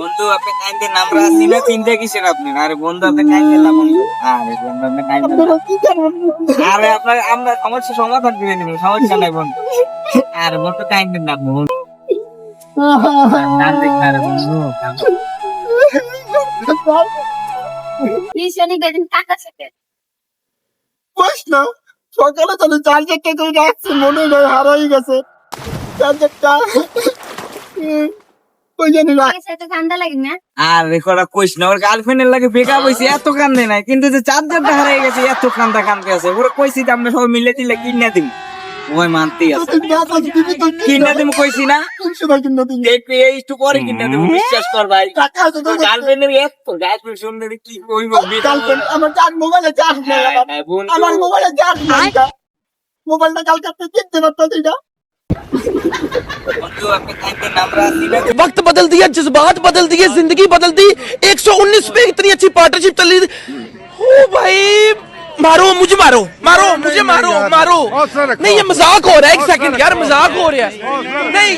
বন্ধু আপনি কাইন্দের নামরা চিনা চিনতে কিসের আপনি? আরে বন্ধু আপনি কাইন্দের না বন্ধু। আরে বন্ধু আপনি কাইন্দের না। আরে আপনার আমরা সমস্যা সমাধান করে নিব, সমস্যা নাই বন্ধু। আরে বন্ধু কাইন্দের না বন্ধু। নাম দেখ না রে বন্ধু। টিউশনি বেদিন টাকা থাকে কইস না, সকালে তাহলে চার্জারটা তুই রাখছি মনে নয় হারাই গেছে চার্জারটা। কই জানি না। সেটা ঠান্ডা লাগে না আর রেকর্ডা কইস না, ওর গার্লফ্রেন্ডের লাগে ব্রেকআপ হইছে এত কান্দে নাই, কিন্তু যে চার্জারটা হারিয়ে গেছে এত কান্দা কান্দতে আছে। ওরা কইছি যে আমরা সবাই মিলে দিলে কিনা দিম, ওই মানতেই আছে। তুই না কাজ দিবি তুই কিনা দিম কইছি না, কিনছে না কিনা দিবি দেখবি এই একটু পরে কিনা দেব, বিশ্বাস কর ভাই। টাকা আছে তো গার্লফ্রেন্ডের গার্লফ্রেন্ড শুনলে কি কইব? গার্লফ্রেন্ড আমার চার্জ মোবাইলে চার্জ নেই আমার মোবাইলে চার্জ নেই মোবাইলটা কালকে আপনি কিনতে পারতেন এটা বন্ধু আপনি কাইন্দের নামরা চিনা वक्त बदल दिया, जज्बात बदल दिए, जिंदगी बदल दी। 119 पे इतनी अच्छी पार्टनरशिप चल रही थी। ओ भाई मारो मुझे, मारो मारो मुझे, मारो मारो। नहीं ये मजाक हो रहा है, एक सेकंड यार, मजाक हो रहा है। नहीं